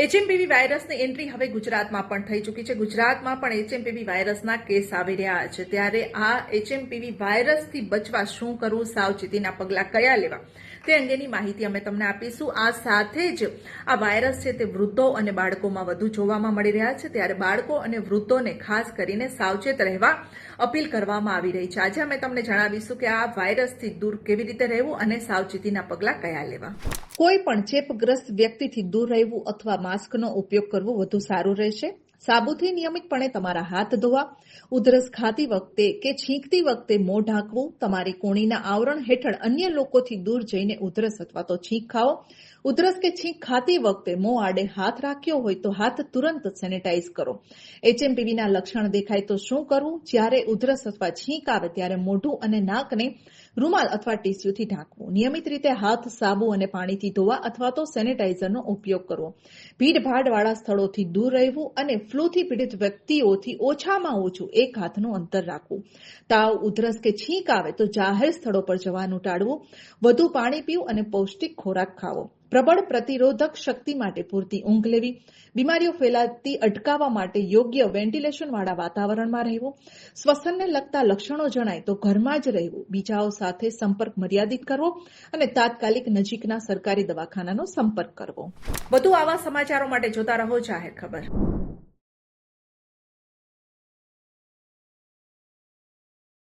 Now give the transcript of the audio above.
HMPV વાયરસની entry હવે ગુજરાતમાં પણ થઈ ચૂકી છે. ગુજરાતમાં પણ એચએમપીવી વાયરસના કેસ આવી રહ્યા છે. ત્યારે આ એચએમપીવી વાયરસથી બચવા શું કરવું, સાવચેતીના પગલાં કયા લેવા, તે અંગેની માહિતી અમે તમને આપીશું. આ સાથે જ આ વાયરસ છે તે વૃદ્ધો અને બાળકોમાં વધુ જોવામાં મળી રહ્યા છે. ત્યારે બાળકો અને વૃદ્ધોને ખાસ કરીને સાવચેત રહેવા અપીલ કરવામાં આવી રહી છે. આજે અમે તમને જણાવીશું કે આ વાયરસથી દૂર કેવી રીતે રહેવું અને સાવચેતીના પગલાં કયા લેવા. કોઈ પણ ચેપગ્રસ્ત વ્યક્તિથી દૂર રહેવું અથવા માસ્કનો ઉપયોગ કરવો વધુ સારું રહેશે. સાબુથી નિયમિતપણે તમારા હાથ ધોવા, ઉધરસ ખાતી વખતે કે છીંકતી વખતે મોં ઢાંકવું, તમારી કોણીના આવરણ હેઠળ અન્ય લોકોથી દૂર જઈને ઉધરસ અથવા તો છીંક ખાઓ. ઉધરસ કે છીંક ખાતી વખતે મોં આડે હાથ રાખ્યો હોય તો હાથ તુરંત સેનેટાઈઝ કરો. એચએમપીવીના લક્ષણ દેખાય તો શું કરવું? જ્યારે ઉધરસ અથવા છીંક આવે ત્યારે મોઢું અને નાકને રૂમાલ અથવા ટીસ્યુથી ઢાંકવું. નિયમિત રીતે હાથ સાબુ અને પાણીથી ધોવા અથવા તો સેનેટાઈઝરનો ઉપયોગ કરવો. ભીડભાડવાળા સ્થળોથી દૂર રહેવું અને ફ્લૂથી પીડિત વ્યક્તિઓથી ઓછામાં ઓછું 1 હાથનું અંતર રાખવું. તાવ, ઉધરસ કે છીંક આવે તો જાહેર સ્થળો પર જવાનું ટાળવું. વધુ પાણી પીવું અને પૌષ્ટિક ખોરાક ખાવો. પ્રબળ પ્રતિરોધક શક્તિ માટે પૂરતી ઊંઘ લેવી. બીમારીઓ ફેલાતી અટકાવવા માટે યોગ્ય વેન્ટિલેશનવાળા વાતાવરણમાં રહેવું. શ્વસનને લગતા લક્ષણો જણાય તો ઘરમાં જ રહેવું. બીજાઓ સાથે સંપર્ક મર્યાદિત કરવો અને તાત્કાલિક નજીકના સરકારી દવાખાનાનો સંપર્ક કરવો. વધુ આવા સમાચારો માટે જોતા રહો જાહેર ખબર.